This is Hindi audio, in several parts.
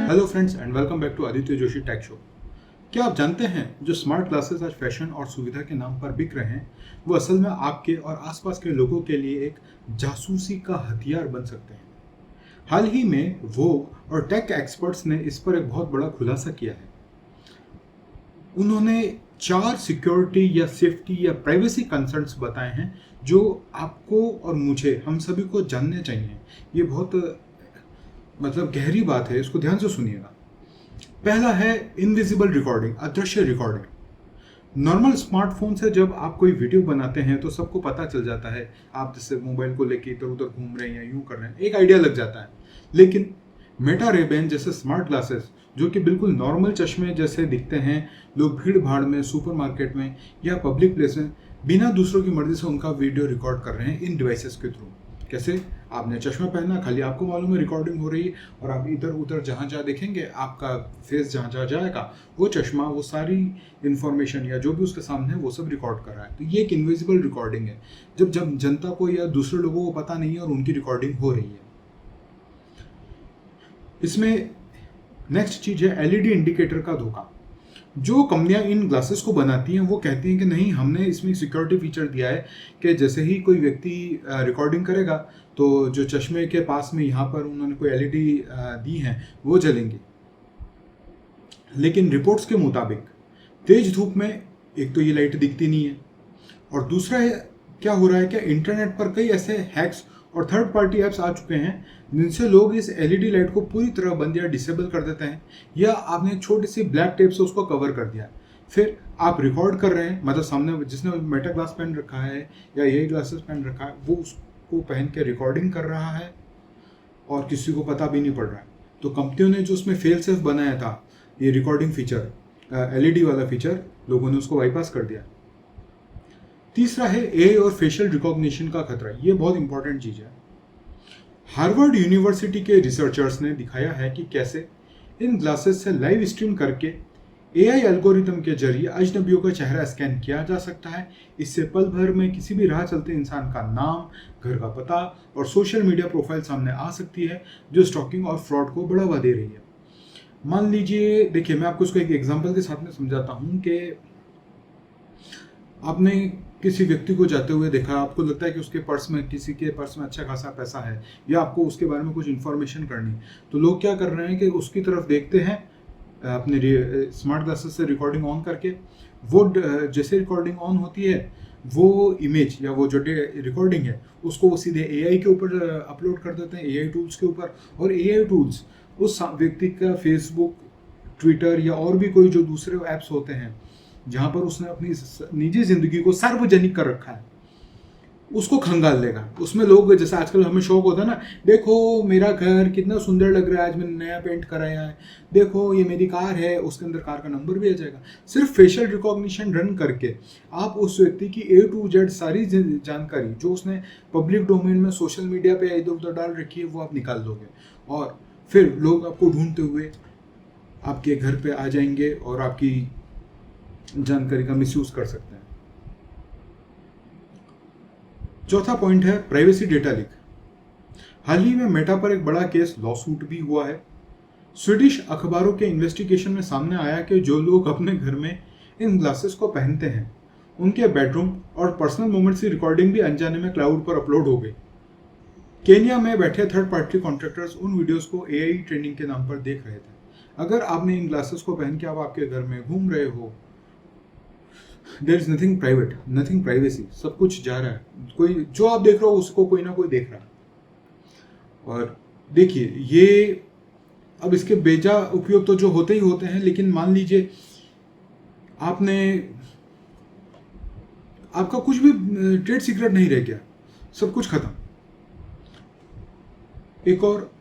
Hello friends and welcome back to Aditya Joshi tech show. क्या आप जानते हैं जो स्मार्ट ग्लासेस आज फैशन और सुविधा के नाम पर बिक रहे हैं वो असल में आपके और आसपास के लोगों के लिए एक जासूसी का हथियार बन सकते हैं। हाल ही में वोग और टेक एक्सपर्ट्स ने इस पर एक बहुत बड़ा खुलासा किया है। उन्होंने 4 सिक्योरिटी या सेफ्टी या प्राइवेसी कंसर्न्स बताए हैं जो आपको और मुझे हम सभी को जानने चाहिए। ये बहुत गहरी बात है, इसको ध्यान से सुनिएगा। पहला है इनविजिबल रिकॉर्डिंग, अदृश्य रिकॉर्डिंग। नॉर्मल स्मार्टफोन से जब आप कोई वीडियो बनाते हैं तो सबको पता चल जाता है, आप जैसे मोबाइल को लेके इधर उधर घूम रहे हैं या यूं कर रहे हैं, एक आइडिया लग जाता है। लेकिन मेटा रेबेन जैसे स्मार्ट ग्लासेस जो कि बिल्कुल नॉर्मल चश्मे जैसे दिखते हैं, लोग भीड़ भाड़ में, सुपरमार्केट में या पब्लिक प्लेस में बिना दूसरों की मर्जी से उनका वीडियो रिकॉर्ड कर रहे हैं इन डिवाइसेस के थ्रू। कैसे? आपने चश्मा पहना, खाली आपको मालूम है रिकॉर्डिंग हो रही है और आप इधर उधर जहाँ जहाँ देखेंगे आपका फेस जहाँ जहाँ जाएगा वो चश्मा वो सारी इंफॉर्मेशन या जो भी उसके सामने है वो सब रिकॉर्ड कर रहा है। तो ये एक इनविजिबल रिकॉर्डिंग है, जब जब जनता को या दूसरे लोगों को पता नहीं है और उनकी रिकॉर्डिंग हो रही है। इसमें नेक्स्ट चीज है एलईडी इंडिकेटर का धोखा। जो कंपनियां इन ग्लासेस को बनाती हैं वो कहती हैं कि नहीं, हमने इसमें सिक्योरिटी फीचर दिया है कि जैसे ही कोई व्यक्ति रिकॉर्डिंग करेगा तो जो चश्मे के पास में यहाँ पर उन्होंने कोई एलईडी दी हैं वो जलेंगी। लेकिन रिपोर्ट्स के मुताबिक तेज धूप में एक तो ये लाइट दिखती नहीं है और दूसरा है क्या हो रहा है, क्या इंटरनेट पर कई ऐसे हैक्स और थर्ड पार्टी ऐप्स आ चुके हैं जिनसे लोग इस एलईडी लाइट को पूरी तरह बंद या डिसेबल कर देते हैं, या आपने छोटी सी ब्लैक टेप से उसको कवर कर दिया। फिर आप रिकॉर्ड कर रहे हैं, मतलब सामने जिसने मेटा ग्लास पहन रखा है या यही ग्लासेस पहन रखा है वो उसको पहन के रिकॉर्डिंग कर रहा है और किसी को पता भी नहीं पड़ रहा है। तो कंपनियों ने जो उसमें फेल सेफ बनाया था, ये रिकॉर्डिंग फीचर, एलईडी वाला फीचर, लोगों ने उसको बाईपास कर दिया। तीसरा है एआई और फेशियल रिकॉग्निशन का खतरा। ये बहुत इंपॉर्टेंट चीज है। हार्वर्ड यूनिवर्सिटी के रिसर्चर्स ने दिखाया है कि कैसे इन ग्लासेस से लाइव स्ट्रीम करके एआई एल्गोरिथम के जरिए अजनबियों का चेहरा स्कैन किया जा सकता है। इससे पल भर में किसी भी राह चलते इंसान का नाम, घर का पता और सोशल मीडिया प्रोफाइल सामने आ सकती है, जो स्टॉकिंग और फ्रॉड को बढ़ावा दे रही है। मान लीजिए, देखिए मैं आपको इसको एक एग्जांपल के साथ में समझाता हूँ कि आपने किसी व्यक्ति को जाते हुए देखा, आपको लगता है कि उसके पर्स में, किसी के पर्स में अच्छा खासा पैसा है या आपको उसके बारे में कुछ इन्फॉर्मेशन करनी, तो लोग क्या कर रहे हैं कि उसकी तरफ देखते हैं अपने स्मार्ट ग्लासेस से रिकॉर्डिंग ऑन करके। वो जैसे रिकॉर्डिंग ऑन होती है वो इमेज या वो जो रिकॉर्डिंग है उसको वो सीधे एआई के ऊपर अपलोड कर देते हैं, एआई टूल्स के ऊपर। और एआई टूल्स उस व्यक्ति का फेसबुक, ट्विटर या और भी कोई जो दूसरे ऐप्स होते हैं जहां पर उसने अपनी निजी जिंदगी को सार्वजनिक कर रखा है उसको खंगाल लेगा। उसमें लोग, जैसे आजकल हमें शौक होता है ना, देखो मेरा घर कितना सुंदर लग रहा है, आज मैंने नया पेंट कराया है, देखो ये मेरी कार है, उसके अंदर कार का नंबर भी आ जाएगा। सिर्फ फेशियल रिकॉग्निशन रन करके आप उस व्यक्ति की A to Z सारी जानकारी जो उसने पब्लिक डोमेन में सोशल मीडिया पे इधर उधर डाल रखी है वो आप निकाल दोगे और फिर लोग आपको ढूंढते हुए आपके घर पे आ जाएंगे और आपकी जानकारी का मिसयूज कर सकते हैं। चौथा पॉइंट है प्राइवेसी डेटा लीक। हाल ही में मेटा पर एक बड़ा केस लॉसूट भी हुआ है। स्वीडिश अखबारों के इन्वेस्टिगेशन में सामने आया कि जो लोग अपने घर में इन ग्लासेस को पहनते हैं उनके बेडरूम और पर्सनल मोमेंट्स की रिकॉर्डिंग भी अनजाने में क्लाउड पर अपलोड हो गई। केनिया में बैठे थर्ड पार्टी कॉन्ट्रैक्टर्स उन वीडियोस को एआई ट्रेनिंग के नाम पर देख रहे थे। अगर आपने इन ग्लासेस को पहन के आप आपके घर में घूम रहे हो, there is nothing private, nothing privacy, सब कुछ जा रहा है, कोई जो आप देख रहे हो उसको कोई ना कोई देख रहा है। और देखिए, ये अब इसके बेजा उपयोग तो जो होते ही होते हैं, लेकिन मान लीजिए आपने, आपका कुछ भी ट्रेड सीक्रेट नहीं रह गया, सब कुछ खत्म। एक और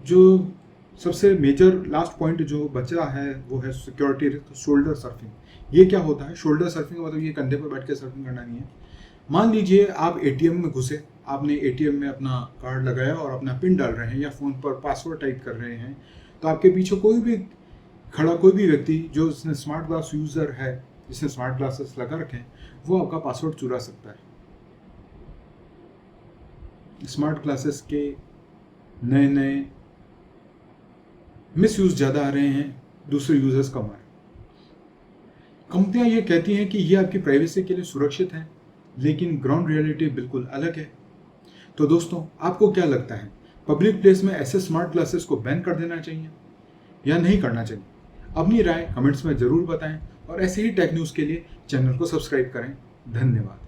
जो सबसे मेजर लास्ट पॉइंट जो बचा है वो है सिक्योरिटी रिस्क, शोल्डर सर्फिंग। ये क्या होता है? शोल्डर सर्फिंग मतलब ये कंधे पर बैठ के सर्फिंग करना नहीं है। मान लीजिए आप एटीएम में घुसे, आपने एटीएम में अपना कार्ड लगाया और अपना पिन डाल रहे हैं या फ़ोन पर पासवर्ड टाइप कर रहे हैं, तो आपके पीछे कोई भी खड़ा कोई भी व्यक्ति जो जिसने स्मार्ट ग्लास यूज़र है, जिसने स्मार्ट ग्लासेस लगा रखे हैं, वो आपका पासवर्ड चुरा सकता है। स्मार्ट ग्लासेस के नए नए मिसयूज ज़्यादा आ रहे हैं, दूसरे यूजर्स कम आ रहे हैं। कंपनियां ये कहती हैं कि ये आपकी प्राइवेसी के लिए सुरक्षित है, लेकिन ग्राउंड रियलिटी बिल्कुल अलग है। तो दोस्तों, आपको क्या लगता है, पब्लिक प्लेस में ऐसे स्मार्ट ग्लासेस को बैन कर देना चाहिए या नहीं करना चाहिए? अपनी राय कमेंट्स में ज़रूर बताएं और ऐसे ही टेक न्यूज़ के लिए चैनल को सब्सक्राइब करें। धन्यवाद।